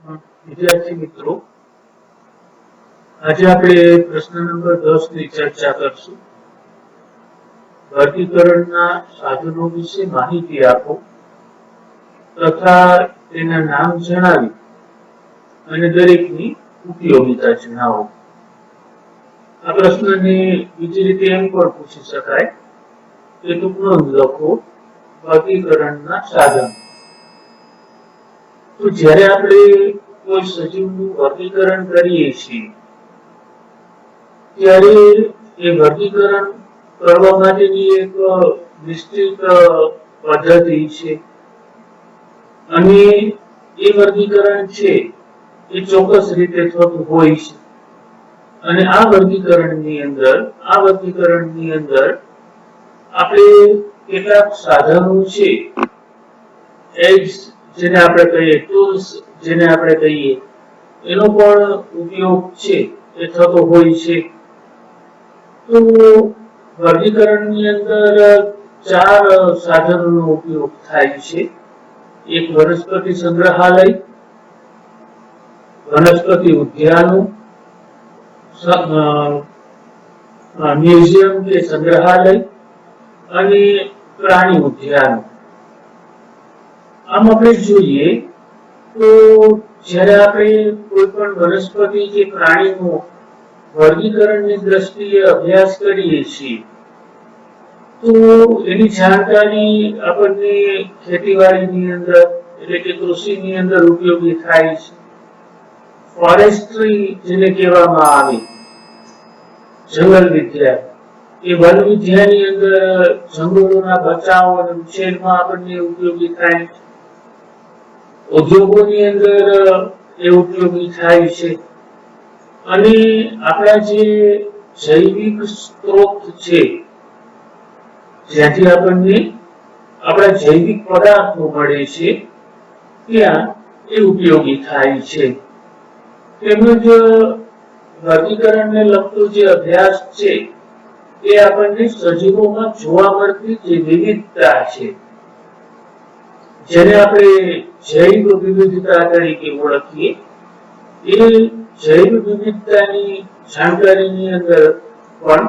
વિદ્યાર્થી મિત્રો, આજે આપણે પ્રશ્ન નંબર 10 ની ચર્ચા કરશું. વર્ગીકરણના સાધનો વિશે માહિતી આપો તથા તેના નામ જણાવી અને દરેકની ઉપયોગિતા જણાવો. આ પ્રશ્નને બીજી રીતે એમ પણ પૂછી શકાય કે ટૂંક નોંધ લખો વર્ગીકરણના સાધનો. તો જ્યારે આપણે કોઈ સજીવનું વર્ગીકરણ કરીએ છીએ ત્યારે એ વર્ગીકરણ કરવા માટેની એક નિશ્ચિત પદ્ધતિ છે અને એ વર્ગીકરણ છે એ ચોક્કસ રીતે થતું હોય છે. અને આ વર્ગીકરણની અંદર આપણે કેટલાક સાધનો છે જેને આપણે કહીએ ટૂલ્સ જેને આપણે કહીએ એનો પણ ઉપયોગ છે એ થતો હોય છે. તો વર્ગીકરણની અંદર 4 સાધનોનો ઉપયોગ થાય છે. એક વનસ્પતિ સંગ્રહાલય, વનસ્પતિ ઉદ્યાનો, મ્યુઝિયમ કે સંગ્રહાલય અને પ્રાણી ઉદ્યાનો. આમ આપણે જોઈએ તો જ્યારે આપણે કોઈ પણ વનસ્પતિ કે પ્રાણીનો વર્ગીકરણની દ્રષ્ટિએ અભ્યાસ કરીએ છીએ તો એની જાણકારી આપણને ખેતીવાડીની અંદર એટલે કે કૃષિની અંદર ઉપયોગી થાય છે. ફોરેસ્ટ્રી જેને કહેવામાં આવે, જંગલ વિદ્યા, એ વન વિદ્યાની અંદર જંગલોના બચાવ અને ઉછેરમાં આપણને ઉપયોગી થાય છે. ઉદ્યોગોની અંદર એ ઉપયોગી થાય છે. અને આપણા જે જૈવિક સ્ત્રોત છે જ્યાંથી આપણને આપણા જૈવિક પદાર્થો મળે છે ત્યાં એ ઉપયોગી થાય છે. તેમજ વર્ગીકરણને લગતો જે અભ્યાસ છે એ આપણને સજીવોમાં જોવા મળતી જે વિવિધતા છે જેને આપણે જૈવ વિવિધતા તરીકે ઓળખીએ, એ જૈવ વિવિધતાની જાણકારીની અંદર પણ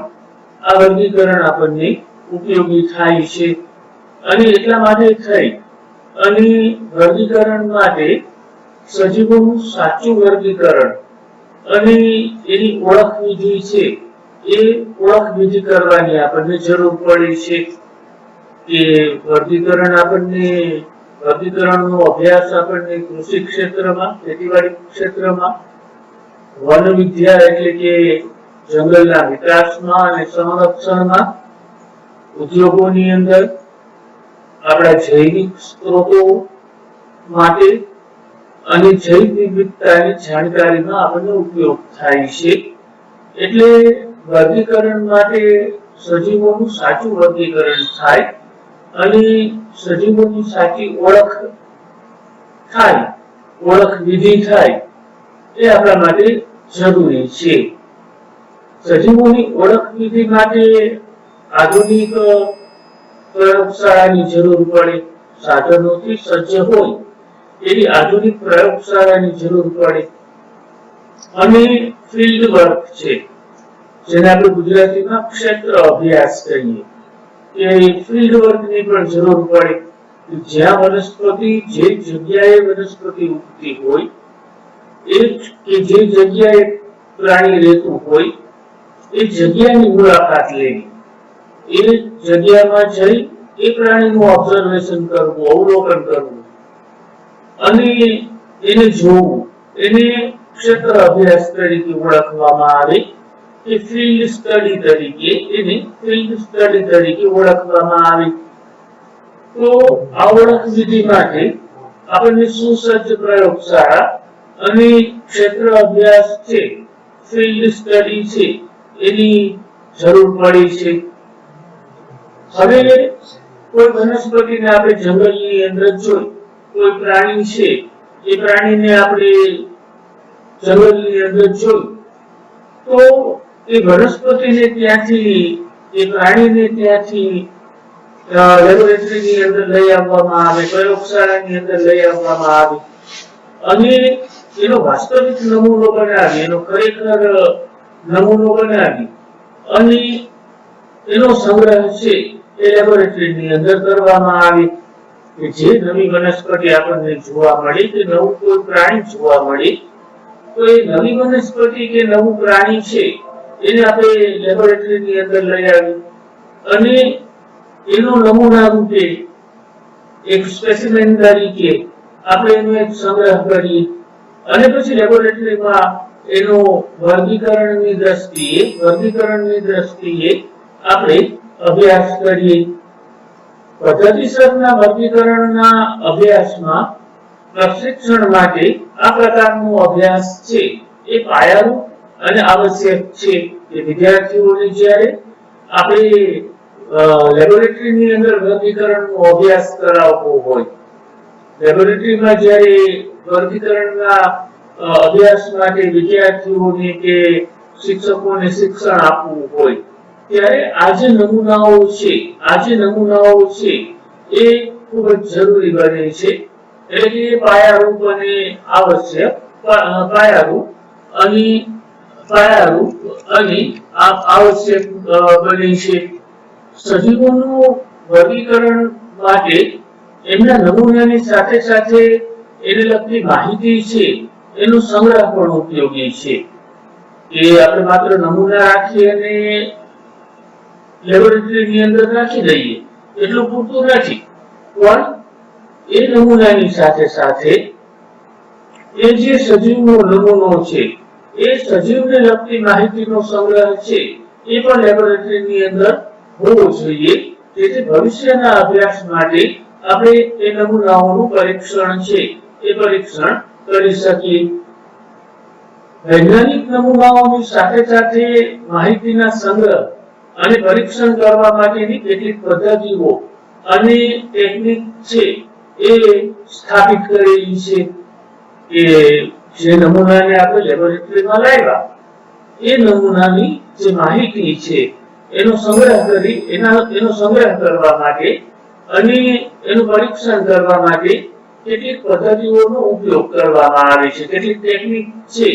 આ વર્ગીકરણ આપણને ઉપયોગી થાય છે. અને એટલા માટે થઈ અને વર્ગીકરણ માટે સજીવોનું સાચું વર્ગીકરણ અને એની ઓળખ વિધિ છે એ ઓળખ વિધિ કરવાની આપણને જરૂર પડે છે. કે વર્ગીકરણનો અભ્યાસ આપણને કૃષિ ક્ષેત્રમાં, ખેતીવાડી ક્ષેત્રમાં, વન વિદ્યા એટલે કે જંગલના વિકાસમાં અને સંરક્ષણમાં, ઉદ્યોગોની અંદર, આપણા જૈવિક સ્ત્રોતો માટે અને જૈવ વિવિધતાની જાણકારીમાં આપણને ઉપયોગ થાય છે. એટલે વર્ગીકરણ માટે સજીવોનું સાચું વર્ગીકરણ થાય અને સજીવોની સાચી ઓળખ થાય, ઓળખ વિધિ થાય એ આપણા માટે જરૂરી છે. સજીવોની ઓળખ વિધિ માટે આધુનિક પ્રયોગશાળાની જરૂર પડે, સાધનોથી સજ્જ હોય એવી આધુનિક પ્રયોગશાળાની જરૂર પડે. અને ફિલ્ડ વર્ક છે જેને આપણે ગુજરાતીમાં ક્ષેત્ર અભ્યાસ કહીએ, એ ફિલ્ડ વર્કની પણ જરૂર પડે. જ્યાં વનસ્પતિ જે જગ્યાએ વનસ્પતિ ઉગતી હોય એ કે જે જગ્યાએ પ્રાણી રહેતું હોય એ જગ્યાની મુલાકાત લેવી, એ જગ્યામાં જઈ એ પ્રાણીનું ઓબ્ઝર્વેશન કરવું, અવલોકન કરવું અને એને જોવું, એને ક્ષેત્ર અભ્યાસ તરીકે ઓળખવામાં આવે કે ફિલ્ડ સ્ટડી તરીકે ઓળખવામાં આવે. તો આ ઓળખ વિધિ માટે આપણને સુસજ્જ પ્રયોગશાળા અને ક્ષેત્ર અભ્યાસ છે, ફિલ્ડ સ્ટડી છે એની જરૂર પડે છે. હવે કોઈ વનસ્પતિને આપણે જંગલની અંદર જોઈ, કોઈ પ્રાણી છે એ પ્રાણીને આપણે જંગલની અંદર જોઈ તો એ વનસ્પતિને ત્યાંથી, એ પ્રાણીને ત્યાંથી લેબોરેટરીની અંદર લઈ આવવામાં આવે, પ્રયોગશાળાની અંદર લઈ આવવામાં આવે અને એ એનો વાસ્તવિક નમૂનો બનાવી, એનો ખરેખર નમૂનો બનાવી અને એનો સંગ્રહ છે એ લેબોરેટરીની અંદર કરવામાં આવે કે જે નવી વનસ્પતિ આપણને જોવા મળી કે નવું કોઈ પ્રાણી જોવા મળી, તો એ નવી વનસ્પતિ કે નવું પ્રાણી છે એને આપણે લેબોરેટરીની અંદર લઈ આવી અને એનો નમૂના રૂપે એક સ્પેસિમેન તરીકે આપણે એનો એક સંગ્રહ કરીએ અને પછી લેબોરેટરીમાં એનો વર્ગીકરણની દ્રષ્ટિએ આપણે અભ્યાસ કરીએ. પદ્ધતિસરના વર્ગીકરણના અભ્યાસમાં પ્રશિક્ષણ માટે આ પ્રકારનો અભ્યાસ છે એ પાયારૂપ અને આવશ્યક છે કે વિદ્યાર્થીઓને જ્યારે આપણે લેબોરેટરીની અંદર વર્ગીકરણનો અભ્યાસ કરાવવો હોય, લેબોરેટરીમાં જ્યારે વર્ગીકરણના અભ્યાસ માટે વિદ્યાર્થીઓને કે શિક્ષકોને શિક્ષણ આપવું હોય ત્યારે આ જે નમૂનાઓ છે એ ખૂબ જ જરૂરી બને છે. એટલે કે પાયારૂપ અને આવશ્યક, પાયારૂપ અને આવશ્યક બને છે. સજીવોનું વર્ગીકરણ માટે એમના નમૂનાની સાથે સાથે એને લગતી માહિતી છે એનો સંગ્રહ પણ ઉપયોગી છે. કે આપણે માત્ર નમૂના રાખી અને લેબોરેટરીની અંદર રાખી દઈએ એટલું પૂરતું નથી, પણ એ નમૂનાની સાથે સાથે એ જે સજીવનો નમૂનો છે એ સજીવને લગતી માહિતીનો સંગ્રહ છે એ પણ લેબોરેટરીની અંદર હોવો જોઈએ, જેથી ભવિષ્યના અભ્યાસ માટે આપણે એ નમૂનાઓનું પરીક્ષણ છે એ પરીક્ષણ કરી શકીએ. વૈજ્ઞાનિક નમૂનાઓની સાથે સાથે માહિતીના સંગ્રહ અને પરીક્ષણ કરવા માટેની કેટલીક પદ્ધતિઓ અને ટેકનિક છે એ સ્થાપિત કરેલી છે કે જે નમૂનાને આપણે લેબોરેટરીમાં લાવ્યા એ નમૂનાની જે માહિતી છે એનો સંગ્રહ કરવા માટે અને એનું પરીક્ષણ કરવા માટે કેટલીક પદ્ધતિઓનો ઉપયોગ કરવામાં આવે છે, કેટલીક ટેકનિક છે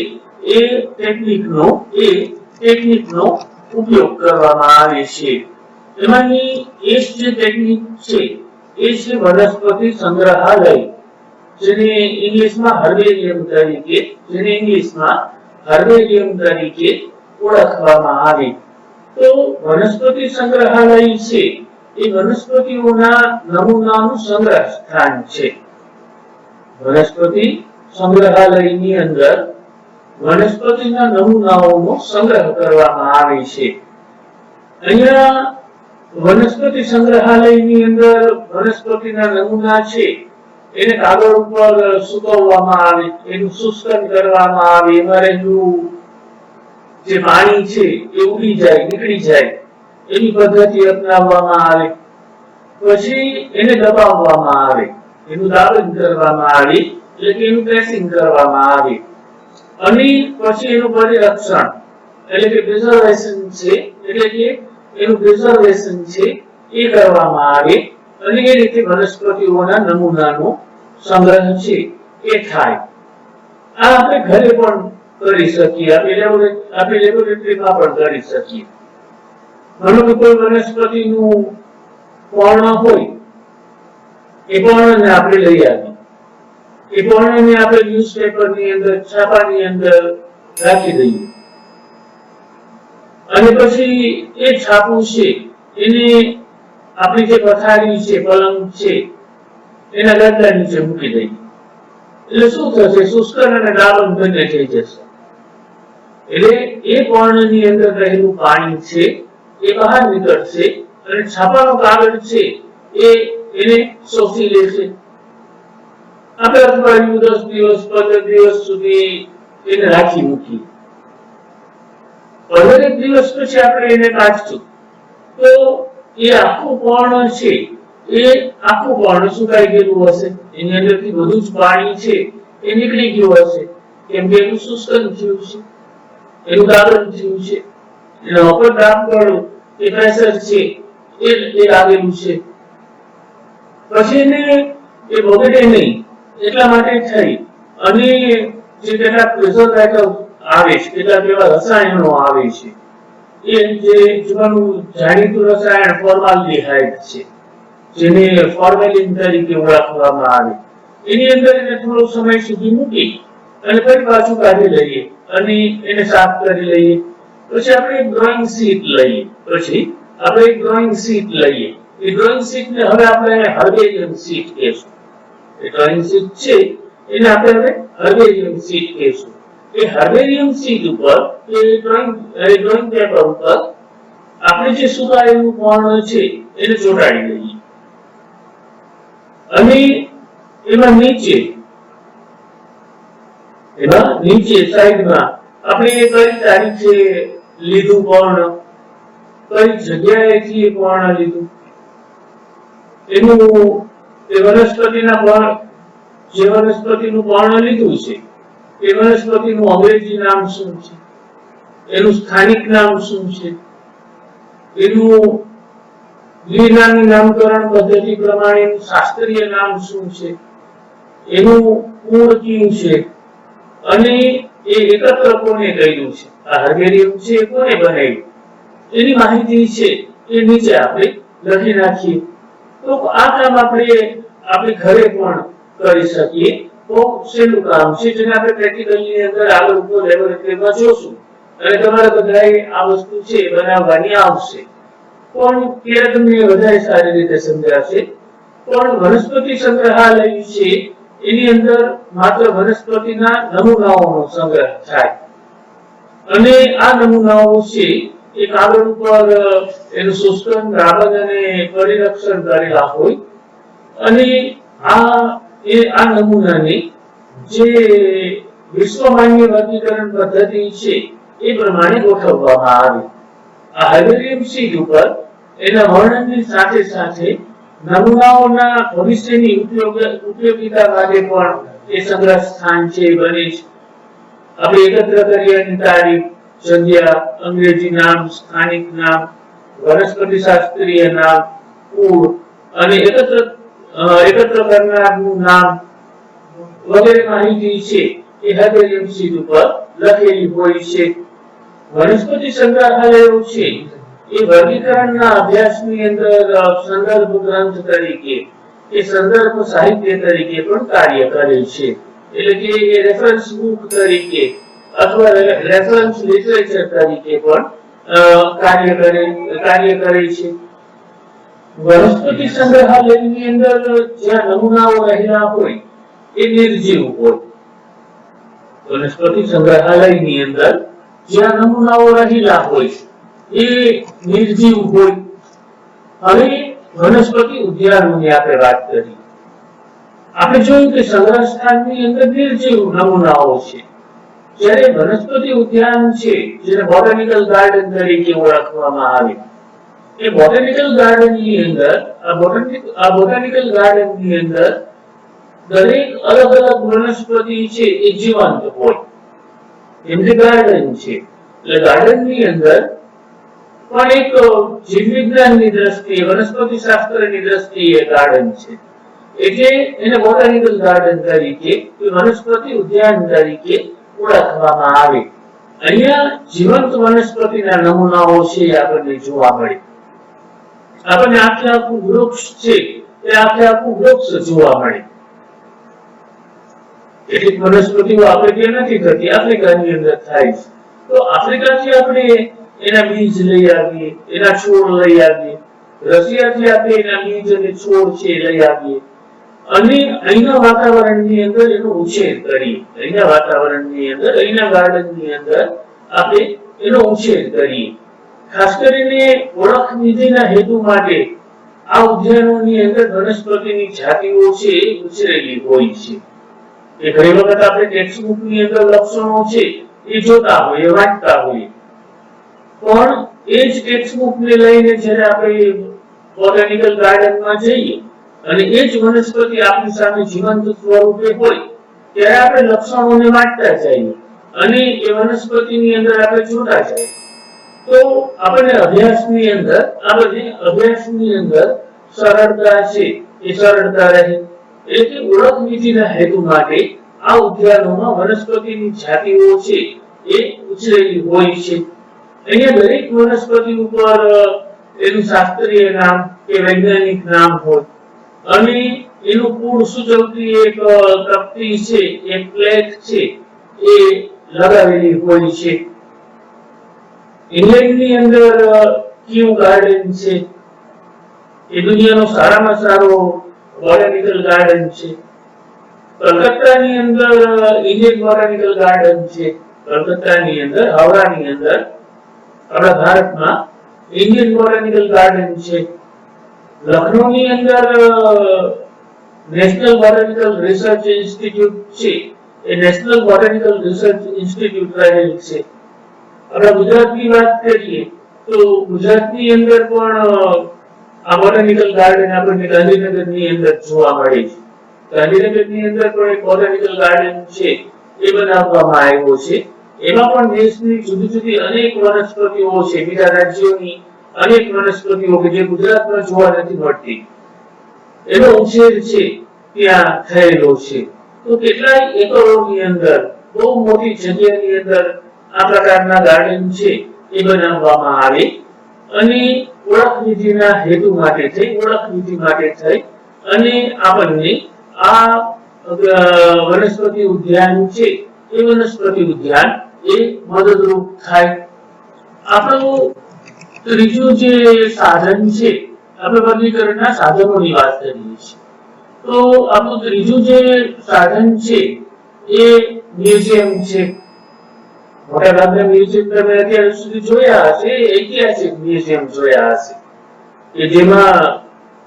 એ ટેકનિકનો ઉપયોગ કરવામાં આવે છે. એમાંની એક જે ટેકનિક છે એ છે વનસ્પતિ સંગ્રહાલય, જેને ઇંગ્લિશમાં હર્બેરિયમ તરીકે ઓળખવામાં આવે. તો વનસ્પતિ સંગ્રહાલય છે એ વનસ્પતિઓના નમૂનાનું સંગ્રહ સ્થાન છે. વનસ્પતિ સંગ્રહાલયની અંદર વનસ્પતિના નમૂનાઓનો સંગ્રહ કરવામાં આવે છે. અહીંયા વનસ્પતિ સંગ્રહાલયની અંદર વનસ્પતિના નમૂના છે એને કાગળ ઉપર સૂકવવામાં આવે, એનું શુષ્કન કરવામાં આવે, એમાં રહેલું જે પાણી છે એ નીકળી જાય એની પદ્ધતિ અપનાવવામાં આવે. પછી એને દબાવવામાં આવે, એનું દાબન કરવામાં આવે, એટલે કે એનું પ્રેસિંગ કરવામાં આવે અને પછી એનું પરિરક્ષણ એટલે કે પ્રિઝર્વેશન છે એ કરવામાં આવે અને એ રીતે વનસ્પતિઓના નમૂનાનો સંગ્રહ છે એ થાય. આ આપણે ઘરે પણ કરી શકીએ, આપણે લેબોરેટરીમાં પણ કરી શકીએ. માનો કે કોઈ વનસ્પતિનું પર્ણ હોય, એ પર્ણને આપણે લઈ આવીએ, એ પર્ણને આપણે ન્યૂઝપેપરની અંદર, છાપાની અંદર રાખી દઈએ અને પછી એ છાપું છે એને આપણી જે પથારી છે, પલંગ છે એના ગાદલા નીચે મૂકી દઈએ. એટલે શું થશે? શુષ્કન અને દાબન બંને થઈ જશે. એટલે એ પર્ણની અંદર રહેલું પાણી છે એ બહાર નીકળશે અને છાપાનો કાગળ છે એને શોષી લેશે. આપણે અઠવાડિયું, 10 દિવસ, 15 દિવસ સુધી એને રાખી મૂકી, 15 દિવસ પછી આપણે એને કાઢશું તો એ આખું પર્ણ છે એ આખું પર્ણ સુકાઈ ગયેલું હશે, એની અંદરથી બધું જ પાણી છે એ નીકળી ગયું હશે, કેમ કે એનું શુષ્કન થયું છે, એનું દાબન થયું છે, એના ઉપર દાબ પર એ પ્રેશર છે એ લાગેલું છે. પછી એને એ બગડે નહીં એટલા માટે થઈ અને જે કેટલાક પ્રિઝર્વેટિવ આવે છે, કેટલાક એવા રસાયણો આવે છે, એ જે જીવાણુ જાણીતું રસાયણ ફોર્માલ્ડિહાઇડ છે, જેને ફોર્મેલિન તરીકે ઓળખવામાં આવે, એની અંદર એને થોડો સમય સુધી મૂકી અને ફરી પાછું કાઢી લઈએ અને એને સાફ કરી લઈએ. પછી આપણે એક ડ્રોઈંગ શીટ લઈએ. એ ડ્રોઈંગ શીટને હવે આપણે હર્બેરિયમ શીટ કહેશું. એ ડ્રોઈંગ શીટ છે એને આપણે હવે હર્બેરિયમ શીટ કહેશું. એ હર્બેરિયમ શીટ ઉપર એ ડ્રોઈંગ પેપર ઉપર આપણે જે સુકાયેલું પર્ણ છે એને ચોંટાડી લઈએ અને એમાં નીચે સાઈડમાં આપણે કઈ તારીખે લીધું પર્ણ, કઈ જગ્યાએથી એ પર્ણ લીધું, એનું એ વનસ્પતિના પર્ણ, જે વનસ્પતિનું પર્ણ લીધું છે એ વનસ્પતિનું અંગ્રેજી નામ શું છે, એનું સ્થાનિક નામ શું છે, એનું દ્વિનામી નામકરણ પદ્ધતિ પ્રમાણેનું શાસ્ત્રીય નામ શું છે, એનું કુળ કયું છે અને એ એકત્ર કોને કર્યું છે, આ હર્બેરિયમ છે એ કોને બનાવ્યું, એની માહિતી છે એ નીચે આપણે લખી નાખીએ. તો આ કામ આપણે ઘરે પણ કરી શકીએ. બહુ સહેલું કામ છે, જેને આપણે પ્રેક્ટિકલની અંદર આગળ ઉપર લેબોરેટરીમાં જોશું અને તમારે બધાએ આ વસ્તુ છે બનાવવાની આવશે, પણ ત્યારે તમને વધારે સારી રીતે સમજાશે. પણ વનસ્પતિ સંગ્રહાલય છે એની અંદર માત્ર વનસ્પતિના નમૂનાઓનો સંગ્રહ થાય અને આ નમૂનાઓ છે એ કાગળ ઉપર એનું શુષ્કન, રાબન અને પરિરક્ષણ કરેલા હોય અને આ નમૂનાને જે વિશ્વમાન્ય વર્ગીકરણ પદ્ધતિ છે એ પ્રમાણે ગોઠવવામાં આવે. આ હર્બેરિયમ શીટ ઉપર એના વર્ણનની સાથે સાથે નમૂનાઓના ભવિષ્યની ઉપયોગિતા માટે પણ એ સંગ્રહ સ્થાન છે બને છે. આપણે એકત્ર કર્યાની તારીખ, જગ્યા, અંગ્રેજી નામ, સ્થાનિક નામ, વનસ્પતિ શાસ્ત્રીય નામ, કુળ અને એકત્ર કરનારનું નામ વગેરે માહિતી છે એ હર્બેરિયમ શીટ ઉપર લખેલી હોય છે. વનસ્પતિ સંગ્રહાલયો છે એ વર્ગીકરણના અભ્યાસની અંદર સંદર્ભ ગ્રંથ તરીકે, એ સંદર્ભ સાહિત્ય તરીકે પણ કાર્ય કરે છે. એટલે કે એ રેફરન્સ બુક તરીકે અથવા રેફરન્સ લિટરેચર તરીકે પણ કાર્ય કરે છે. વનસ્પતિ સંગ્રહાલયની અંદર જ્યાં નમૂનાઓ રહેલા હોય એ નિર્જીવ હોય. વનસ્પતિ સંગ્રહાલયની અંદર જ્યાં નમૂનાઓ રહેલા હોય એ નિર્જીવ હોય. હવે વનસ્પતિ ઉદ્યાનોની આપણે વાત કરી. આપણે જોયું કે સંગ્રહ સ્થાનની અંદર નિર્જીવ નમૂનાઓ છે, જ્યારે વનસ્પતિ ઉદ્યાન છે જેને બોટાનિકલ ગાર્ડન તરીકે ઓળખવામાં આવે, એ બોટાનિકલ ગાર્ડનની અંદર દરેક અલગ અલગ વનસ્પતિ છે એ જીવંત હોય. એમ કે ગાર્ડન છે એટલે ગાર્ડનની અંદર પણ એક જીવવિજ્ઞાનની દ્રષ્ટિએ, વનસ્પતિ શાસ્ત્રની દ્રષ્ટિએ ગાર્ડન છે એટલે એને બોટાનિકલ ગાર્ડન તરીકે, વનસ્પતિ ઉદ્યાન તરીકે ઓળખવામાં આવે. અહીંયા જીવંત વનસ્પતિના નમૂનાઓ છે આપણને જોવા મળે. આપણને આખું વૃક્ષ છે એ આખું વૃક્ષ જોવા મળે. કેટલીક વનસ્પતિઓ આપણે ત્યાં નથી થતી, આફ્રિકાની અંદર થાય છે. તો આફ્રિકાથી આપણે એના બીજ લઈ આવીએ, એના છોડ લઈ આવીએ. રશિયાથી આપણે એના બીજ અને છોડ છે લઈ આવીએ અને અહીંના વાતાવરણની અંદર એનો ઉછેર કરીએ. અહીંના ગાર્ડનની અંદર આપણે એનો ઉછેર કરીએ. ખાસ કરીને ઓળખ નિધિના હેતુ માટે આ ઉદ્યાનોની અંદર વનસ્પતિની જાતિઓ છે એ ઉછરેલી હોય છે. એ ઘણી વખત આપણે ટેક્સ્ટબુકની અંદર લક્ષણો છે એ જોતા હોઈએ, વાંચતા હોઈએ, પણ એ જ ટેક્સ્ટબુકને લઈને જ્યારે આપણે બોટાનિકલ ગાર્ડનમાં જઈએ અને એ જ વનસ્પતિ આપણી સામે જીવંત સ્વરૂપે હોય ત્યારે આપણે લક્ષણોને વાંચતા જઈએ અને એ વનસ્પતિની અંદર આપણે જોતા જઈએ. તો આપણને અભ્યાસની અંદર સરળતા છે એ સરળતા રહે. એટલે ઓળખ નીતિના હેતુ માટે આ ઉદ્યાનોમાં વનસ્પતિની જાતિઓ છે એ ઉછરેલી હોય છે. અહીંયા દરેક વનસ્પતિ ઉપર એનું શાસ્ત્રીય નામ કે વૈજ્ઞાનિક નામ હોય અને એનું કુળ સૂચવતી એક તકતી છે, એક પ્લેટ છે એ લગાવેલી હોય છે. ઇંગ્લેન્ડની અંદર ક્યુ ગાર્ડન છે, એ દુનિયાનો સારામાં સારો બોટાનિકલ ગાર્ડન છે. કલકત્તાની અંદર ઇન્ડિયન બોટાનિકલ ગાર્ડન છે. કલકત્તાની અંદર, હાવડાની અંદર આપણા ભારતમાં ઇન્ડિયન બોટાનિકલ ગાર્ડન છે. લખનૌની અંદર નેશનલ બોટાનિકલ રિસર્ચ ઇન્સ્ટિટ્યૂટ છે, એ નેશનલ બોટાનિકલ રિસર્ચ ઇન્સ્ટિટ્યૂટ રહેલ છે. આપણા ગુજરાતની વાત કરીએ તો ગુજરાતની અંદર પણ આ બોટાનિકલ ગાર્ડન આપણને ગાંધીનગરની અંદર જોવા મળે છે. ગાંધીનગરની અંદર પણ એક બોટાનિકલ ગાર્ડન છે એ બનાવવામાં આવ્યો છે. એમાં પણ દેશની જુદી જુદી અનેક વનસ્પતિઓ છે, બીજા રાજ્યોની અનેક વનસ્પતિઓ કે જે ગુજરાતમાં જોવા નથી મળતી, એનો ઉછેર છે ત્યાં થયેલો છે. તો કેટલાય એકરોની અંદર, બહુ મોટી જગ્યાની અંદર આ પ્રકારના ગાર્ડન છે એ બનાવવામાં આવે અને ઓળખનિધિના હેતુ માટે થઈ અને આપણને આ વનસ્પતિ ઉદ્યાન છે એ વનસ્પતિ ઉદ્યાન એ મદદરૂપ થાય. આપણું ત્રીજું જે સાધન છે, આપણે વર્ગીકરણના સાધનોની વાત કરીએ છીએ, તો આપણું ત્રીજું જે સાધન છે એ મ્યુઝિયમ છે. મોટાભાગના મ્યુઝિયમ તમે અત્યાર સુધી જોયા હશે, ઐતિહાસિક મ્યુઝિયમ જોયા હશે કે જેમાં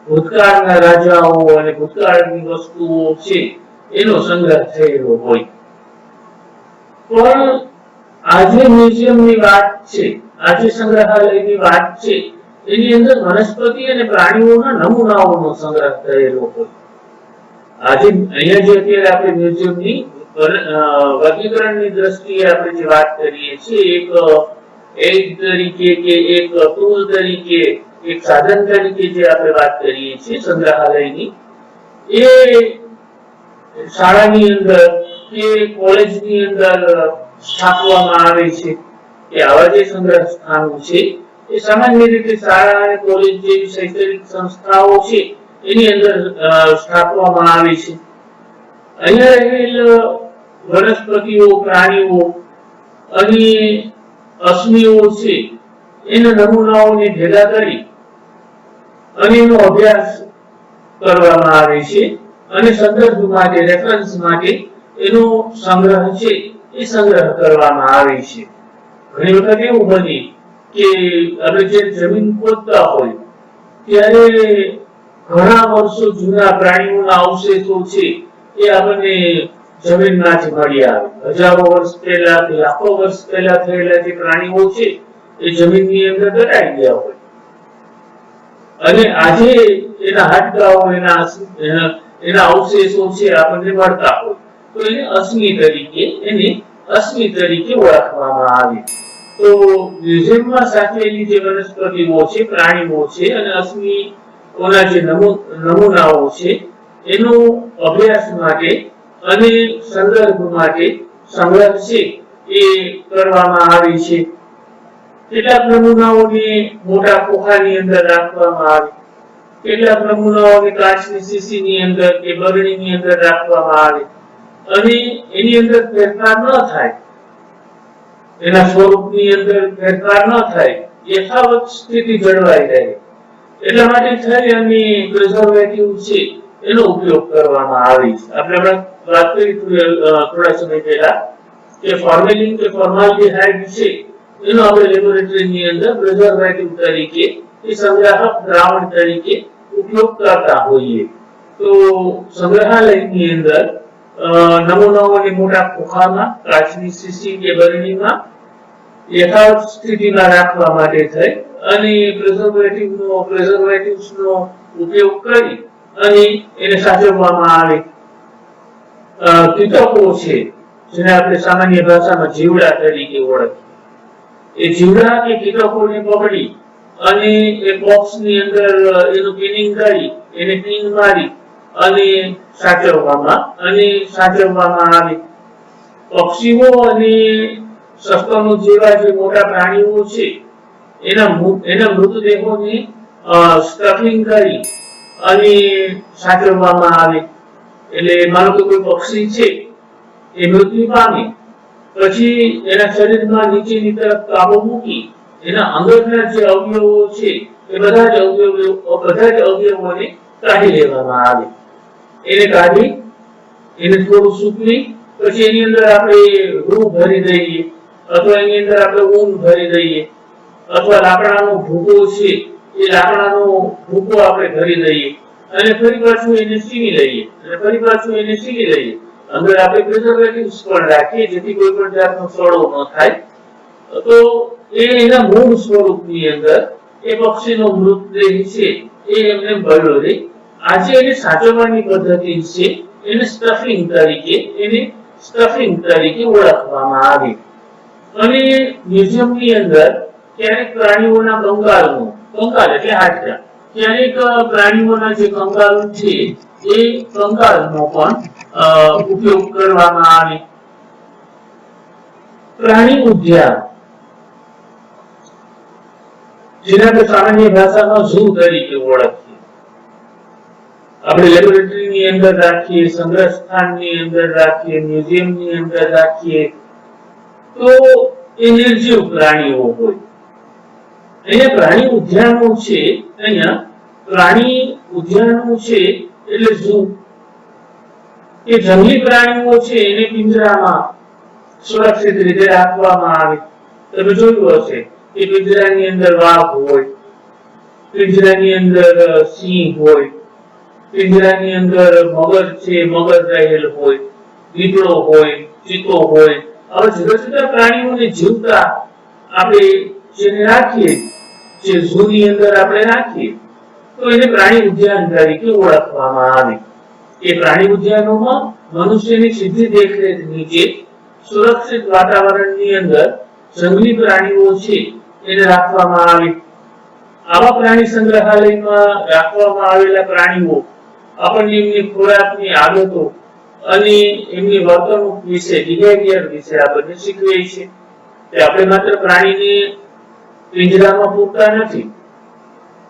ભૂતકાળના રાજાઓ અને ભૂતકાળની વસ્તુઓ છે એનો સંગ્રહ થયેલો હોય. પણ આજે મ્યુઝિયમની વાત છે, આજે સંગ્રહાલયની વાત છે, એની અંદર વનસ્પતિ અને પ્રાણીઓના નમૂનાઓનો સંગ્રહ થયેલો હોય. આજે અહીંયા જે અત્યારે આપણે મ્યુઝિયમની વર્ગીકરણની દ્રષ્ટિએ આપણે જે વાત કરીએ છીએ, એક તરીકે કે એક ટૂલ તરીકે, એક સાધન તરીકે જે આપણે વાત કરીએ છીએ સંગ્રહાલયની, એ શાળાની અંદર કે કોલેજની અંદર સ્થાપવામાં આવે છે કે આવા જે સંગ્રહ સ્થાનો છે એ સામાન્ય રીતે શાળા અને કોલેજ જેવી શૈક્ષણિક સંસ્થાઓ છે એની અંદર સ્થાપવામાં આવે છે. અહીંયા રહેલ વનસ્પતિઓ, પ્રાણીઓ અને અશ્મિઓ છે એના નમૂનાઓને ભેગા કરી અને એનો અભ્યાસ કરવામાં આવે છે અને સંદર્ભ માટે, રેફરન્સ માટે એનો સંગ્રહ છે એ સંગ્રહ કરવામાં આવે છે. ઘણી વખત એવું બને કે આપણે જે જમીન ખોદતા હોય ત્યારે ઘણા વર્ષો જૂના પ્રાણીઓના અવશેષો છે એ આપણને જમીનમાંથી મળી આવે. હજારો વર્ષ પહેલા કે લાખો વર્ષ પહેલા થયેલા જે પ્રાણીઓ છે એ જમીનની અંદર દટાઈ ગયા હોય અને આજે એના હાડકાઓ, એના અવશેષો છે આપણને મળતા હોય, તો એને અશ્મિ તરીકે ઓળખવામાં આવે. તો મ્યુઝિયમમાં સાચવેલી જે વનસ્પતિઓ છે, પ્રાણીઓ છે અને અશ્મિઓના જે નમૂનાઓ છે એનો અભ્યાસ માટે અને સંદર્ભ માટે સંગ્રહ છે એ કરવામાં આવે છે. કેટલાક નમૂનાઓને મોટા ખોખાની અંદર રાખવામાં આવે, કેટલાક નમૂનાઓને કાચની શીશીની અંદર કે બરણીની અંદર રાખવામાં આવે અને એની અંદર ફેરફાર ન થાય, એના સ્વરૂપની અંદર ફેરફાર ન થાય, યથાવત સ્થિતિ જળવાઈ રહે એટલા માટે થઈ અને પ્રિઝર્વેટિવ છે એનો ઉપયોગ કરવામાં આવે છે. આપણે વાત કરી થોડા સમય પહેલા કે ફોર્મેલિન કે ફોર્માલ્ડિહાઇડ છે એનો આપણે લેબોરેટરીની અંદર પ્રિઝર્વેટિવ તરીકે, એ સંગ્રાહક દ્રાવણ તરીકે ઉપયોગ કરતા હોઈએ. તો સંગ્રહાલયની અંદર નમૂનાઓને મોટા ખોખામાં, કાચની શીશી કે બરણીમાં યથાવત સ્થિતિમાં રાખવા માટે થઈ અને પ્રિઝર્વેટિવ્સનો ઉપયોગ કરી અને એને સાચવવામાં આવે. કીટકો છે જેને આપણે સામાન્ય ભાષામાં જીવડા તરીકે ઓળખીએ, એ જીવડા કે કીટકોને પકડી અને એ બોક્સની અંદર એનું પિનિંગ કરી, એને પિન મારી અને સાચવવામાં આવે. પક્ષીઓ અને સસ્તનો જેવા જે મોટા પ્રાણીઓ છે એના મૃતદેહોને સ્ટફિંગ કરી અને સાચવવામાં આવે. એટલે માનો કે કોઈ પક્ષી છે એ મૃત્યુ પામે પછી એના શરીરમાં નીચેની તરફ કાબુ મૂકી એના અંદરના જે અવયવો છે એ બધા જ અવયવોને કાઢી લેવામાં આવે. એને કાઢી એને થોડું સૂકવી પછી એની અંદર આપણે રૂ ભરી દઈએ અથવા એની અંદર આપણે ઊન ભરી દઈએ અથવા લાકડાનો ભૂકો છે એ લાકડાનો ભૂકો આપણે ભરી દઈએ અને ફરી પાછું એને સીવી લઈએ અંદર આપણે પ્રિઝર્વેટિવ્સ પણ રાખીએ જેથી કોઈ પણ જાતનો સડો ન થાય. તો એના મૂળ સ્વરૂપની અંદર એ પક્ષીનો મૃતદેહ છે એ એમને ભરેલો રહે. આજે એને સાચવવાની પદ્ધતિ છે એને સ્ટફિંગ તરીકે ઓળખવામાં આવે. અને મ્યુઝિયમની અંદર ક્યારેક પ્રાણીઓના કંકાલ એટલે હાડકાં, ક્યારેક પ્રાણીઓના જે કંકાલો છે એ કંકાલનો પણ ઉપયોગ કરવામાં આવે. પ્રાણી ઉદ્યાન જેને આપણે સામાન્ય ભાષામાં ઝૂ તરીકે ઓળખીએ. આપણે લેબોરેટરીની અંદર રાખીએ, સંગ્રહ સ્થાનની અંદર રાખીએ, મ્યુઝિયમની અંદર રાખીએ તો એ નિર્જીવ પ્રાણીઓ હોય. અહીંયા પ્રાણી ઉદ્યાનો છે એટલે ઝૂ. એ જંગલી પ્રાણીઓ છે એને પિંજરામાં સુરક્ષિત રીતે રાખવામાં આવે. તમે જોયું હશે કે પિંજરાની અંદર વાઘ હોય, પિંજરાની અંદર સિંહ હોય, પિંજરાની અંદર મગર રહેલ હોય, દીપડો હોય, ચિત્તો હોય. આવા જુદા જુદા પ્રાણીઓને જીવતા આપણે જેને રાખીએ, જે ઝૂની અંદર આપણે રાખીએ તો એને પ્રાણી ઉદ્યાન તરીકે ઓળખવામાં આવે. એ પ્રાણી ઉદ્યાનોમાં મનુષ્યની સીધી દેખરેખ નીચે સુરક્ષિત વાતાવરણની અંદર જંગલી પ્રાણીઓ છે એને રાખવામાં આવે. આવા પ્રાણી સંગ્રહાલયમાં રાખવામાં આવેલા પ્રાણીઓ આપણને એમની ખોરાકની આદતો અને એમની વર્તણૂક વિશે, બિહેવિયર વિશે આપણને શીખવે છે. કે આપણે માત્ર પ્રાણીને પિંજરામાં પૂરતા નથી,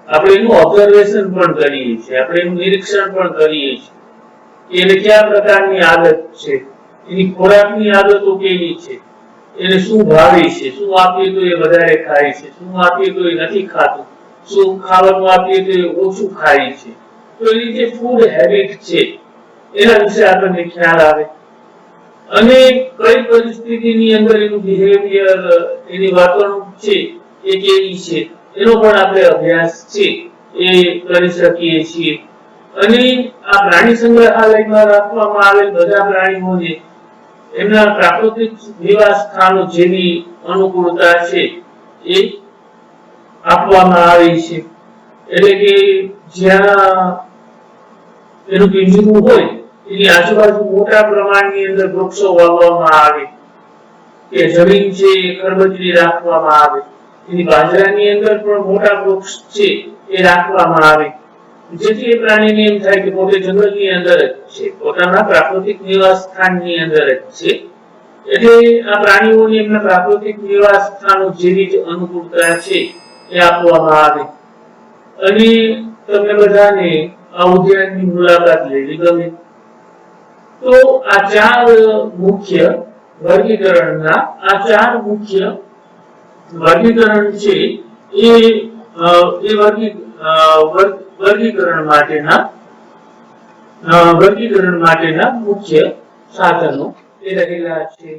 આપણે એનું ઓબ્ઝર્વેશન પણ કરીએ છીએ, આપણે એનું નિરીક્ષણ પણ કરીએ છીએ. એને કયા પ્રકારની આદત છે, એની ખોરાકની આદતો કેવી છે, એને શું ભાવે છે, શું આપીએ તો એ વધારે ખાય છે, શું આપીએ તો એ નથી ખાતું, શું ખાવાનું આપીએ તો એ ઓછું ખાય છે. તો એની જે ફૂડ હેબિટ છે એના વિશે આપણને ખ્યાલ આવે. અને કઈ પરિસ્થિતિની અંદર એનું બિહેવિયર, એની વર્તણૂક છે એ કેવી છે એનો પણ આપણે અભ્યાસ છે એ કરી શકીએ છીએ. અને આ પ્રાણી સંગ્રહાલયમાં રાખવામાં આવેલ બધા પ્રાણીઓને એમના પ્રાકૃતિક નિવાસ સ્થાનો જેવી અનુકૂળતા છે એ આપવામાં આવે છે. એટલે કે જ્યાં એનું પિંજરું હોય એની આજુબાજુ મોટા પ્રમાણની અંદર વૃક્ષો વાવવામાં આવે, કે જમીન છે એ ખરબચડી રાખવામાં આવે, એની બાજરાની અંદર પણ મોટા વૃક્ષ છે એ રાખવામાં આવે, જેથી એ પ્રાણીને એમ થાય કે પોતે જંગલની અંદર જ છે, પોતાના પ્રાકૃતિક નિવાસ સ્થાનની અંદર જ છે. એટલે આ પ્રાણીઓને એમના પ્રાકૃતિક નિવાસ સ્થાનો જેવી જ અનુકૂળતા છે એ આપવામાં આવે. અને તમને બધાને આ ઉદ્યાનની મુલાકાત લેવી ગમે. તો આ ચાર મુખ્ય વર્ગીકરણ છે એ વર્ગીકરણ માટેના મુખ્ય સાધનો એ રહેલા છે.